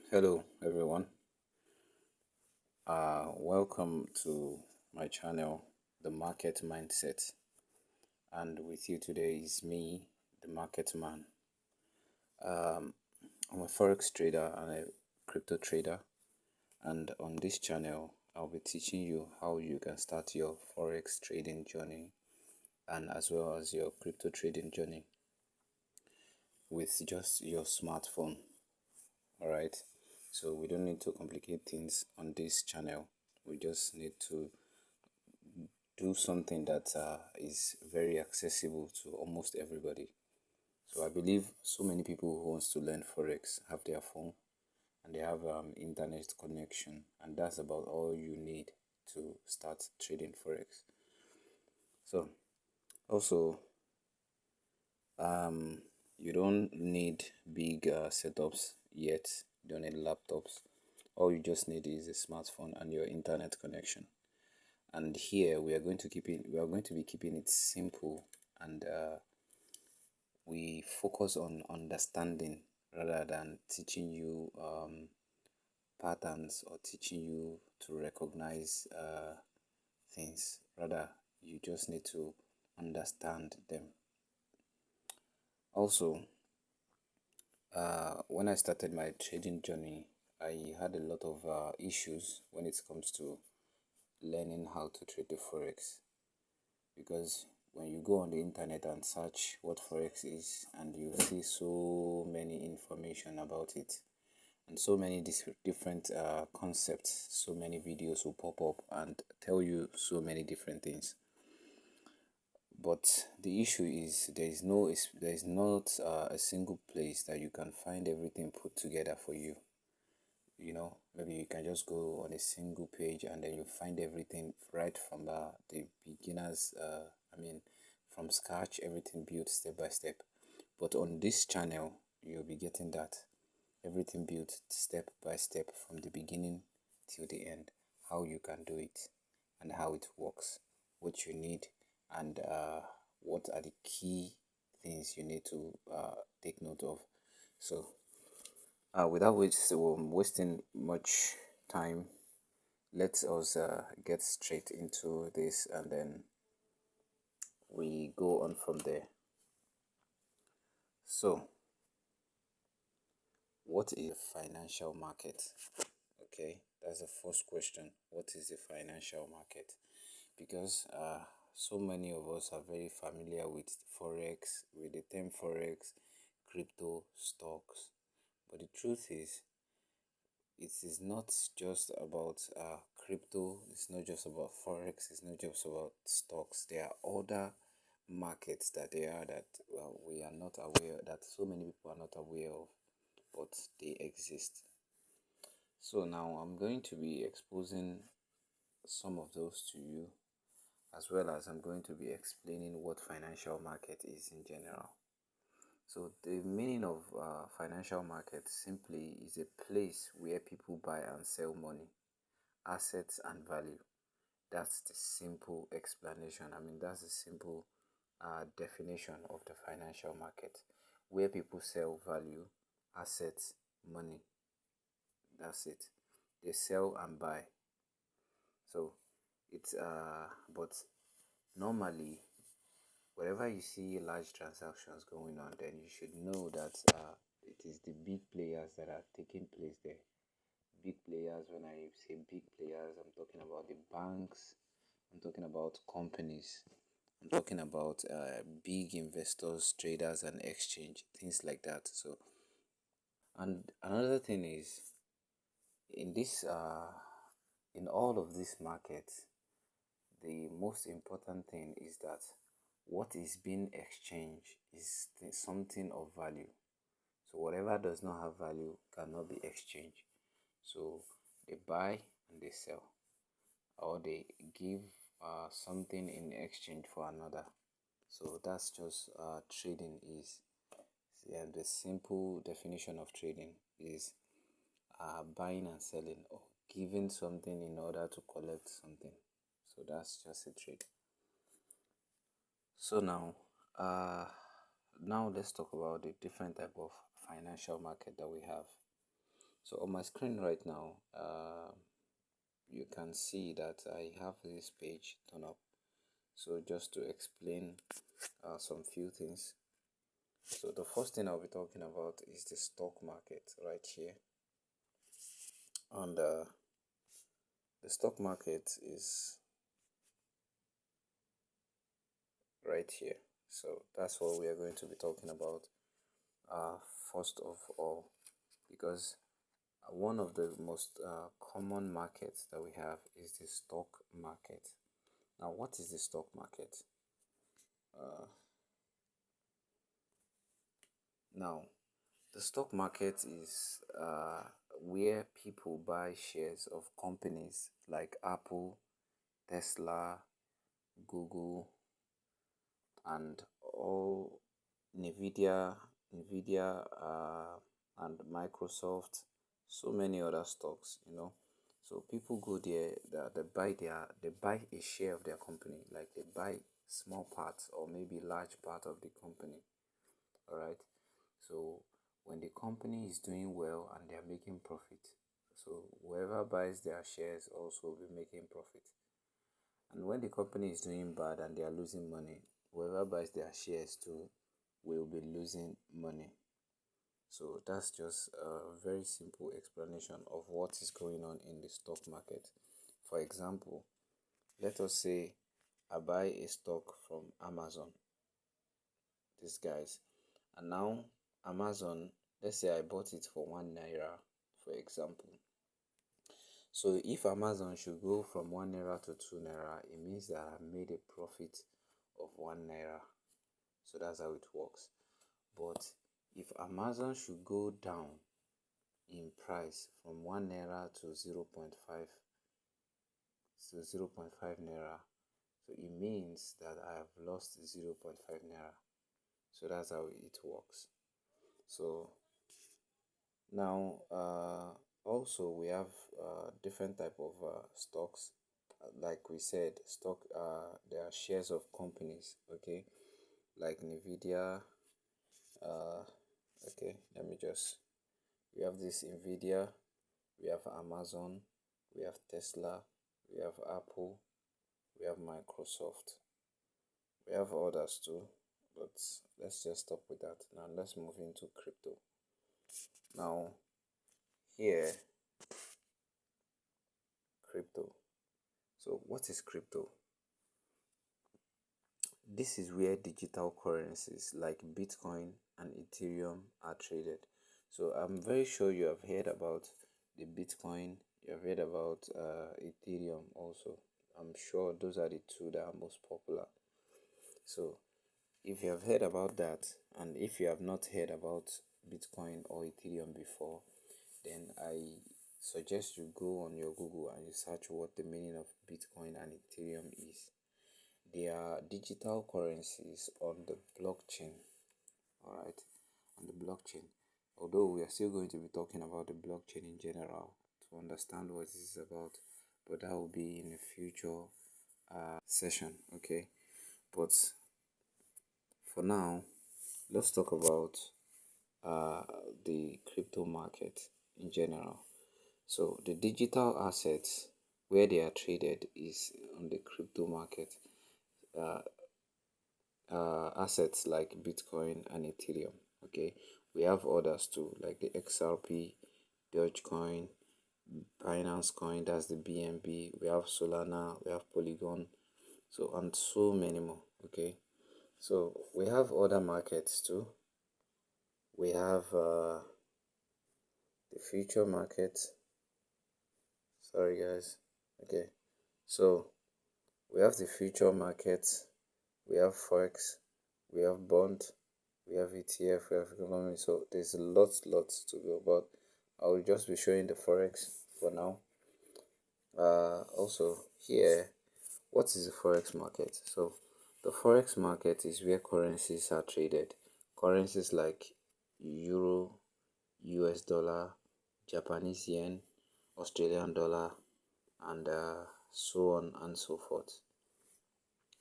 Hello everyone. Welcome to my channel, The Market Mindset. And with you today is me, the Market Man. Um, I'm a Forex trader and a crypto trader. And on this channel, I'll be teaching you how you can start your Forex trading journey and as well as your crypto trading journey with just your smartphone. All right. So we don't need to complicate things on this channel. We just need to do something that is very accessible to almost everybody. So I believe so many people who wants to learn forex have their phone and they have internet connection, and that's about all you need to start trading forex. So also, you don't need big setups yet. You don't need laptops. All you just need is a smartphone and your internet connection. And here we are going to be keeping it simple, and we focus on understanding rather than teaching you patterns or teaching you to recognize things. Rather, you just need to understand them. Also, when I started my trading journey, I had a lot of issues when it comes to learning how to trade the forex, because when you go on the internet and search what forex is, and you see so many information about it and so many different concepts, so many videos will pop up and tell you so many different things. But the issue is there is not a single place that you can find everything put together for you. Maybe you can just go on a single page and then you find everything right from the beginners, from scratch, everything built step by step. But on this channel, you'll be getting that everything built step by step from the beginning till the end, how you can do it and how it works, what you need, and what are the key things you need to take note of. So, without wasting much time, let us get straight into this and then we go on from there. So, what is a financial market? Okay, that's the first question. What is the financial market? Because so many of us are very familiar with forex, with the term forex, crypto, stocks. But the truth is, it is not just about crypto, it's not just about forex, it's not just about stocks. There are other markets that we are not aware, that so many people are not aware of, but they exist. So now I'm going to be exposing some of those to you, as well as I'm going to be explaining what financial market is in general. So the meaning of financial market simply is a place where people buy and sell money, assets and value. That's the simple explanation. That's the simple definition of the financial market, where people sell value, assets, money. That's it. They sell and buy. So it's but normally, wherever you see large transactions going on, then you should know that it is the big players that are taking place there. Big players, when I say big players, I'm talking about the banks, I'm talking about companies, I'm talking about big investors, traders, and exchange, things like that. So, and another thing is, in this, in all of these markets, the most important thing is that what is being exchanged is something of value. So whatever does not have value cannot be exchanged. So they buy and they sell, or they give something in exchange for another. So that's just trading is. Yeah, the simple definition of trading is buying and selling, or giving something in order to collect something. So that's just a trade. So now let's talk about the different type of financial market that we have. So on my screen right now, you can see that I have this page turn up. So just to explain some few things. So the first thing I'll be talking about is the stock market right here. And the stock market is right here. So that's what we are going to be talking about uh, first of all, because one of the most common markets that we have is the stock market. Now, what is the stock market? Uh, Now, the stock market is where people buy shares of companies like Apple, Tesla, Google, and all Nvidia, and Microsoft, so many other stocks. So people go there, they buy a share of their company, like they buy small parts or maybe large part of the company. All right. So when the company is doing well and they are making profit, so whoever buys their shares also will be making profit. And when the company is doing bad and they are losing money, whoever buys their shares too will be losing money. So that's just a very simple explanation of what is going on in the stock market. For example, let us say I buy a stock from Amazon, these guys, and now Amazon, let's say I bought it for 1 naira, for example. So if Amazon should go from 1 naira to 2 naira, it means that I made a profit of 1 naira. So that's how it works. But if Amazon should go down in price from 1 naira to 0.5 naira, so it means that I have lost 0.5 naira. So that's how it works. So now, also we have different type of stocks. Like we said, there are shares of companies. Okay, like Nvidia. Uh, okay, let me just. We have this Nvidia. We have Amazon. We have Tesla. We have Apple. We have Microsoft. We have others too, but let's just stop with that. Now let's move into crypto. Now here, crypto. So what is crypto? This is where digital currencies like Bitcoin and Ethereum are traded. So I'm very sure you have heard about the Bitcoin, you have heard about Ethereum also. I'm sure those are the two that are most popular. So if you have heard about that, and if you have not heard about Bitcoin or Ethereum before, then I suggest you go on your Google and you search what the meaning of Bitcoin and Ethereum is. They are digital currencies on the blockchain. All right, on the blockchain. Although we are still going to be talking about the blockchain in general to understand what this is about, but that will be in a future session. Okay, but for now, let's talk about uh, the crypto market in general. So the digital assets where they are traded is on the crypto market. Uh, Assets like Bitcoin and Ethereum. Okay, we have others too, like the XRP, Dogecoin, Binance Coin, that's the BNB. We have Solana, we have Polygon, so and so many more. Okay, so we have other markets too. We have the future market. Sorry, guys. Okay, so we have the future market. We have Forex, we have bond, we have ETF, we have economy. So there's lots to go. But I will just be showing the Forex for now. Also here, what is the Forex market? So the Forex market is where currencies are traded. Currencies like Euro, US dollar, Japanese yen, Australian dollar, and so on and so forth.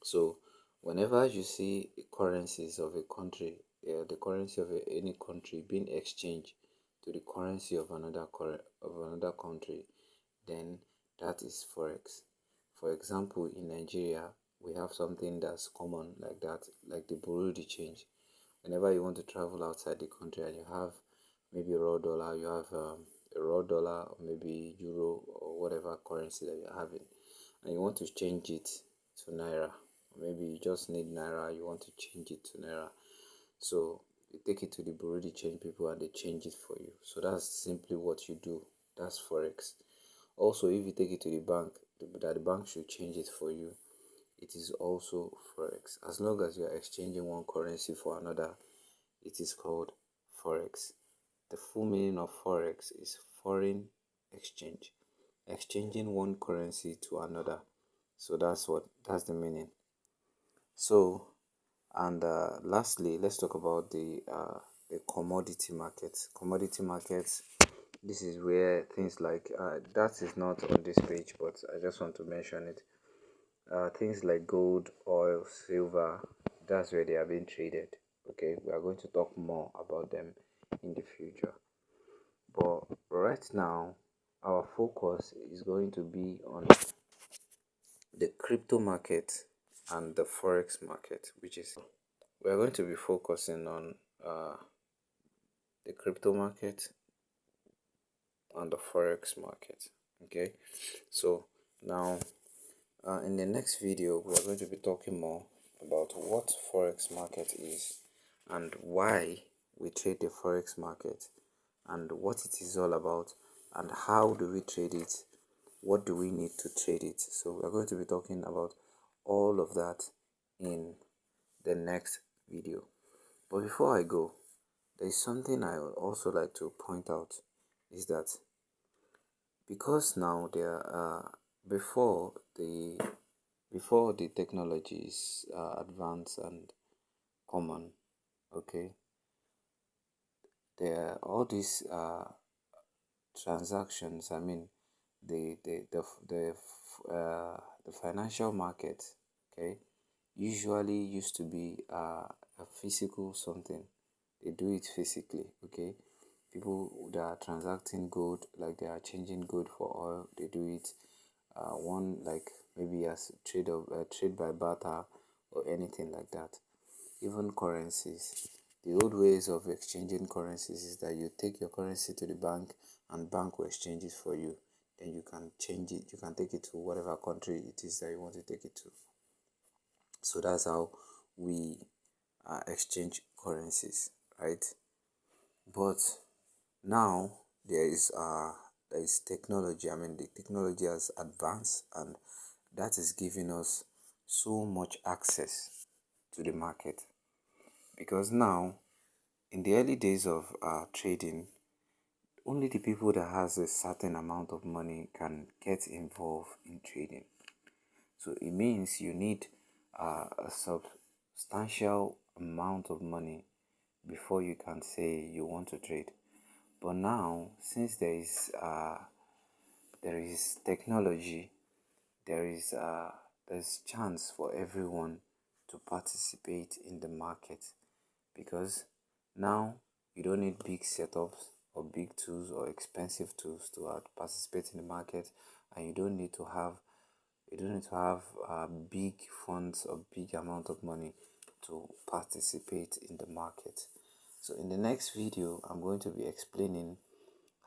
So whenever you see currencies of a country, the currency of any country being exchanged to the currency of another country, then that is forex. For example, in Nigeria, we have something that's common like that, like the bureau de change. Whenever you want to travel outside the country and you have maybe raw dollar, you have a raw dollar or maybe euro or whatever currency that you're having, and you want to change it to naira, or maybe you just need naira, you want to change it to naira. So you take it to the bureau de change people and they change it for you. So that's simply what you do. That's forex. Also, if you take it to the bank, that the bank should change it for you, it is also forex. As long as you are exchanging one currency for another, it is called forex. The full meaning of forex is foreign exchange, exchanging one currency to another. So that's the meaning. So, and lastly, let's talk about the commodity markets. Commodity markets. This is where things like that is not on this page, but I just want to mention it. Things like gold, oil, silver. That's where they are being traded. Okay, we are going to talk more about them in the future. But right now, our focus is going to be on the crypto market and the forex market, which is we are going to be focusing on the crypto market and the forex market. Okay, so now in the next video we are going to be talking more about what forex market is and why we trade the forex market and what it is all about and how do we trade it, what do we need to trade it. So we are going to be talking about all of that in the next video. But before I go, there is something I would also like to point out is that because now there are before the technology is advanced and common, okay, there are all these transactions. I mean, the financial market, okay, usually used to be a physical something. They do it physically, okay. People that are transacting gold, like they are changing gold for oil, they do it one like maybe as trade by barter or anything like that. Even currencies, the old ways of exchanging currencies is that you take your currency to the bank and bank will exchange it for you. Then you can change it, you can take it to whatever country it is that you want to take it to. So that's how we exchange currencies, right? But now there is technology. I mean, the technology has advanced, and that is giving us so much access to the market. Because now, in the early days of trading, only the people that has a certain amount of money can get involved in trading. So it means you need a substantial amount of money before you can say you want to trade. But now, since there is technology, there's chance for everyone to participate in the market, because now you don't need big setups or big tools or expensive tools to participate in the market, and you don't need to have big funds or big amount of money to participate in the market. So in the next video, I'm going to be explaining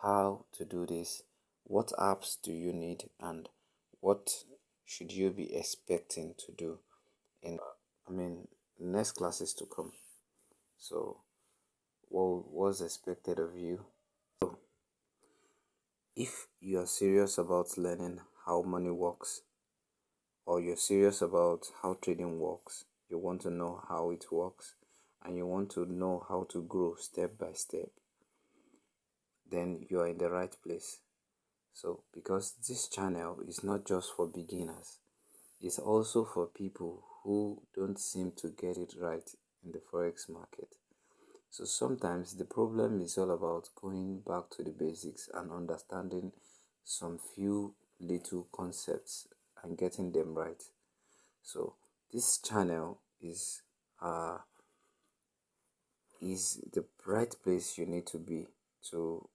how to do this, what apps do you need, and what should you be expecting to do in next classes to come. So what was expected of you? So if you are serious about learning how money works, or you're serious about how trading works, you want to know how it works, and you want to know how to grow step by step, then you are in the right place. So, because this channel is not just for beginners, it's also for people who don't seem to get it right in the forex market. So, sometimes the problem is all about going back to the basics and understanding some few little concepts and getting them right. So, this channel is the right place you need to be, to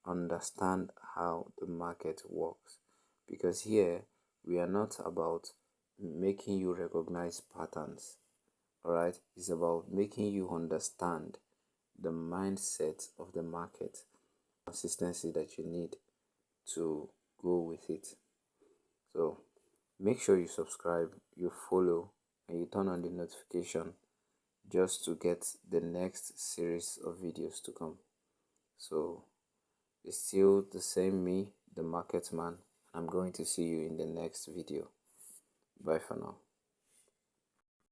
understand how the market works, because here we are not about making you recognize patterns. All right, it's about making you understand the mindset of the market, consistency that you need to go with it. So make sure you subscribe, you follow, and you turn on the notification just to get the next series of videos to come. So it's still the same me, the market man. I'm going to see you in the next video. Bye for now.